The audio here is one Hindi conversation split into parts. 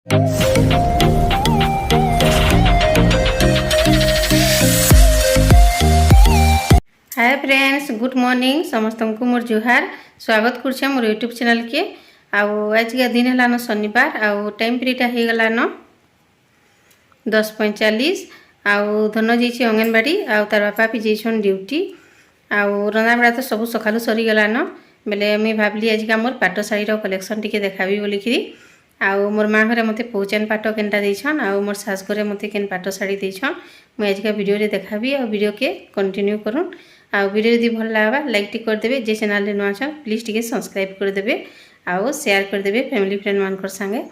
Hi friends, good morning. समस्त को मोर जुहार। स्वागत कर मोर यूट्यूब चैनल के। आज के दिन है शनिवार। टाइम पीरियड हो गलान 10:45। धन जाइए अंगनवाड़ी। तार बापा भी जाइछन ड्यूटी। रंधा बड़ा तो सब सकालू सरी गलान। बेले मुई भाबली आज का मोर पाट शाढ़ी कलेक्शन टिके देखाबी बोलिकी। मोर माँ घरे मते पहुचान पाट केनटा देछन। मोर सास घरे मते केन पाट शाढ़ी देछन। मुई आज का वीडियो रे देखाबी। वीडियो के कंटिन्यू करूँ। वीडियो यदि भल लगा लाइक टी करदे। जे चैनल रे नुआ छ प्लीज टिके सब्सक्राइब करदे। शेयर करदे फैमिली फ्रेंड मान संगे।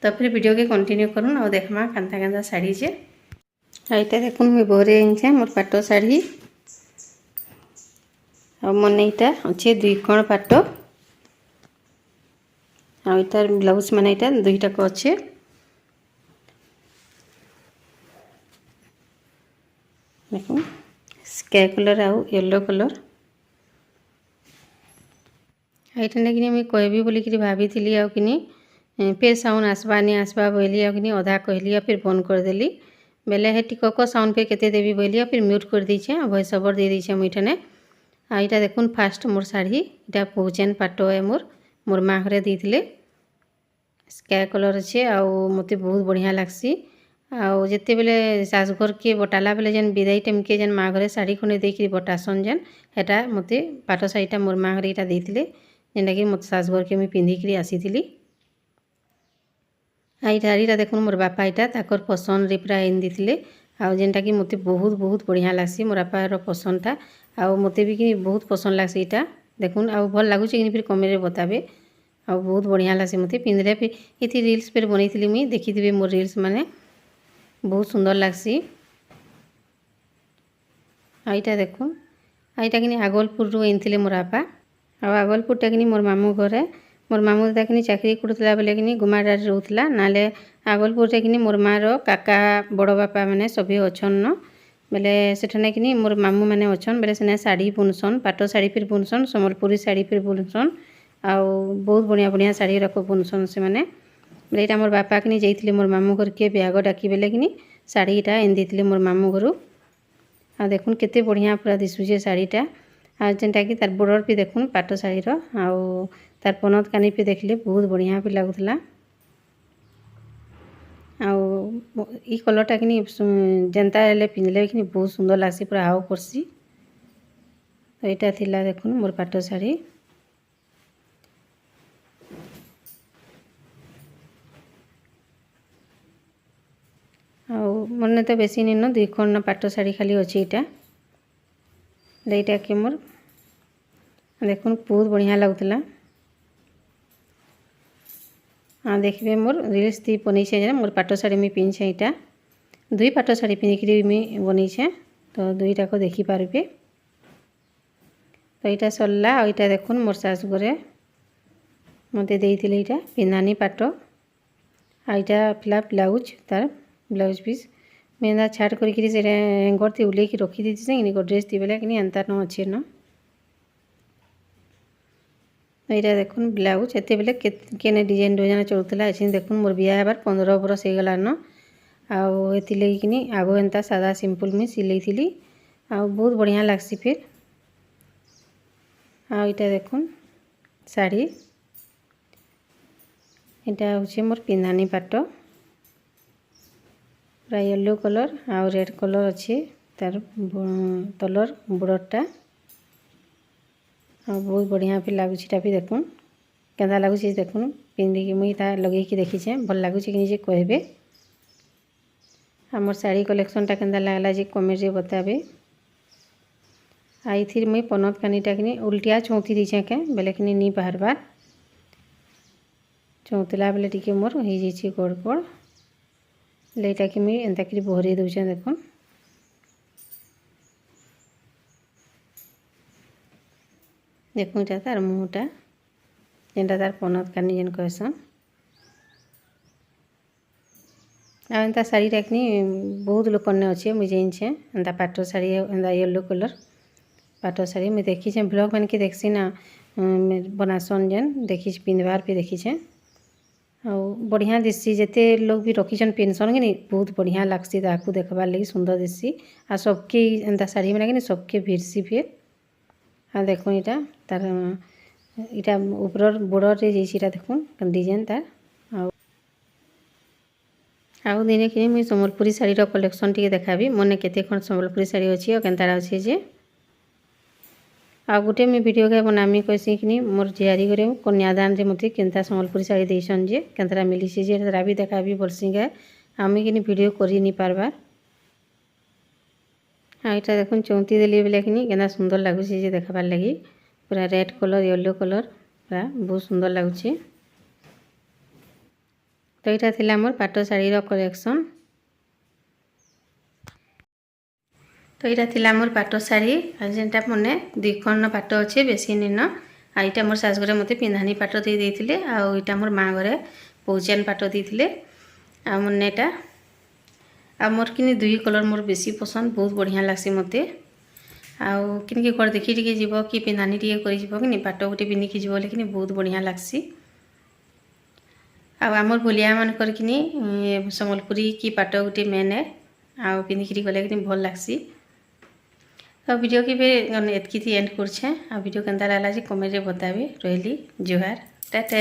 तो फिर वीडियो के कंटिन्यू करूँ। देखमा केनता केनता शाढ़ी जे। यहाँ देखुन मुई बोरे आनछे मोर पाट शाढ़ी। मन यहाँ अच्छे 2 खण पाट। आर ब्लाउज मान यहाँ 2टाक अच्छे। देखो स्काई कलर आउ येलो कलर। यहाँ नहीं मुझे कहबी बोलिकी भाभी फिर साउंड आसबा नहीं आसबा बोली अधा कहली फिर बंद करदेली। बेले हे टिकक साउंड पे केते देवी बोली फिर म्यूट कर दीछे। वॉइस ओवर दे दीछे मुठने। यहाँ देखुन फास्ट मोर शाढ़ी यहाँ पहुचान पाट है मोर माँ घरे देते। स्काई कलर अच्छे मते बहुत बढ़िया लगसी। जिते बेले सासघर के बटाला बेले जेन विदाई टाइम के जेन माँ घरे शाढ़ी खंडे देकर बटासन जेन हेटा मते पाट शाढ़ीटा मोर माँ घरे यहाँ देते। जेनटा कि मत सासघर के मुझे पिंधिकी आसी। आई शाढ़ीटा देखुन मोर बापा यहाँ ताकर पसंद रे पूरा आईन देते। जेनटा कि मते बहुत बहुत बढ़िया लगसी मोर बापार पसंदटा। मते भी कि बहुत पसंद लगसी यहाँ। देखुन भल लगुच कि फिर कमेंट बताबे। बहुत बढ़िया लगसी मते पिंधले। फिर ये रील्स फिर बनई मुई देखी मोर रील्स माने बहुत सुंदर लगसी। यहाँ देखुन यहाँ कि आगलपुर रू आनी मोर बापा। आगलपुरटा कि मोर मामू घरे। मोर मामू दादा कि चाकरी करूला बेले कि गुमाडार रोला ना आगलपुर कि मोर माँ काका बड़ बापा मैंने सभी अच्छन न। बेले सेठने कि मोर मामू मैंने अच्छन। बेले से शाढ़ी बुनसन पाट शाढ़ी फिर बुनसन सम्बलपुरी शाढ़ी फिर बुनसन। बहुत बढ़िया बढ़िया शाढ़ी रख बुनसन से मैंने। बेले यहाँ मोर बापा कि जाइए मोर मामू घर के ब्याग डाकी बेले कि शाढ़ीटा एन देते मोर मामू घर। देखुन केते बढ़िया पूरा दिशुचे शाढ़ीटा। जेनटा कि तार बॉर्डर भी देखुन पाट शाढ़ीर। तार पनत कानी भी देखले बहुत बढ़िया भी लगुला। ई कलरटा कि जेनता हेले पिंधले कि बहुत सुंदर लगसी पूरा हाव करसी। तो यहाँ थिला देखुन मोर पाट शाढ़ी। मन तो बेसी निन 2 खंड पाट शाढ़ी खाली अच्छी यहाँ। यहाँ के मोर देखुन बहुत बढ़िया लगुला। देखिए मोर रील्स दी बनईछे मोर पाट शाढ़ी मुझे पिंधे। यहाँ 2 पाट शाढ़ी पिंधिकी मुझे बनईछे। तो 2टाक देखिपारे। तो यहाँ सरला। यहाँ देखुन मोर सासुघरे मत देते यहाँ पिंधानी पाट। यहाँ फिला ब्लाउज तार ब्लाउज पीस मैं छाड़ करके हेंगर थी उल्ले रखी दी ड्रेस थी बेले कि एंता न अच्छे न। यहाँ देखुन ब्लाउज एते बेले केने डिजाइन डिजाइन चलूला। अच्छे देखुन मोर बिया हबार 15 बरस हो गलान। कि आगो एंता सादा सिंपल मुझे सिलई थी। बहुत बढ़िया लगसी फिर। यहाँ देखुन शाढ़ी यहाँ हूँ मोर पिंधानी पाट पूरा येलो कलर रेड कलर अच्छे तार तलर बॉर्डरटा। बहुत बढ़िया भी लगुच भी देखुन केदा लगुच देखुन पिंधिकी मुई लगे देखीचे भल लगुच कि निजे कहबे। मोर शाढ़ी कलेक्शनटा केदा लगला जे कमेंट रे बताबे। आई मुई पनत कानीटा कि उल्टिया चौथी दीछे के बेले कि नहीं बाहर चौथला बेले टी मोर हो जाइए गड़बड़। यहाँ कि मुझे एंता कि बहरे दूचे देखुन। देखुन यहाँ तार मुँहटा जेनटा तार पनत कानी जेन कहसन। एंता शाढ़ीटा कि बहुत लोक अच्छे मुझे जाइए एंता पाट शाढ़ी एंता येलो कलर पाट शाढ़ी मुझे देखीचे ब्लॉग मान के देखसी ना बनासन जेन देखी पिंधबार भी देखीचे। ଆଉ ବଢ଼ିଆ ଦିଶି ଯେତେ ଲୋକ ବି ରଖିଛନ୍ ପିନ୍ଧସନ୍ କି ବହୁତ ବଢ଼ିଆ ଲାଗ୍ସି ତାହାକୁ ଦେଖବାର୍ ଲାଗି ସୁନ୍ଦର ଦିଶି ଆଉ ସବକେ ଏନ୍ତା ଶାଢ଼ୀ ମାନେ କି ସବକେ ଭିଡ଼ସି ଫିର୍ ଆଉ ଦେଖୁନ୍ ଇଟା ତାର ଇଟା ଉପରର ବୋର୍ଡରରେ ଯାଇସି ଇଟା ଦେଖୁନ୍ ডিজাইন তার ଆଉ ଦିନେ କି ମୁଇଁ ସମ୍ବଲପୁରୀ ଶାଢ଼ୀର କଲେକ୍ସନ୍ ଟିକେ ଦେखाବି ମନେ କେତେ ଖଣ୍ଡ ସମ୍ବଲପୁରୀ ଶାଢ଼ୀ ଅଛି ଆଉ କେନ୍ତାଟା ଅଛି ଯେ ଆଉ ଗୋଟେ ମୁଇଁ ଭିଡ଼ିଓ କେ ବନାମି କହିସି କିନି ମୋର୍ ଝିଆରୀ ଘରେ କନ୍ୟାଦାନରେ ମୋତେ କେନ୍ତା ସମ୍ବଲପୁରୀ ଶାଢ଼ୀ ଦେଇଛନ୍ ଯେ କେନ୍ତାଟା ମିଲିଛି ଯେ ସେଟା ବି ଦେखाବି ବୋଲ୍ସି କେ ଆମେ କିନି ଭିଡ଼ିଓ କରି ନି ପାରବା ଆଉ ଏଇଟା ଦେଖୁନ୍ ଚଉଁତି ଦେଲି ବେଲେ କିନି କେନ୍ତା ସୁନ୍ଦର ଲାଗୁଛି ଯେ ଦେଖବାର୍ ଲାଗି ପୁରା ରେଡ୍ କଲର୍ ୟେଲୋ କଲର୍ ପୁରା ବହୁତ ସୁନ୍ଦର ଲାଗୁଛି। ତ ଏଇଟା ଥିଲା मोर पाट शाढ़ीर कलेक्शन। तो यहाँ थिला मोर पाट शाढ़ी जेनटा मने 2 खंड पाट अच्छे बेसी निन आईटा मोर सास घरे मते पिंधानी पाट दे देथिले आ इटा मोर माँ घरे पौचेन पाट देथिले आ मनेटा आ मोर किनी 2 कलर मोर बेसी पसंद बहुत बढ़िया लागसी मते आउ किनके कर देखि टिके जीवो कि पिंधानी टिके करि जीवो कि पाट गोटे पिन्हि कि जीवो लेकिन बहुत बढ़िया लागसी आ आमर भुलिया मान करकिनी सम्बलपुरी कि पाट गोटे मेन है आ पिन्हिकी गले कि भल लागसी। तो वीडियो की भी एतकी थी एंड करछे आ वीडियो केनता लागला जे कमेंट रे बताबी रहली जुहार टाटा।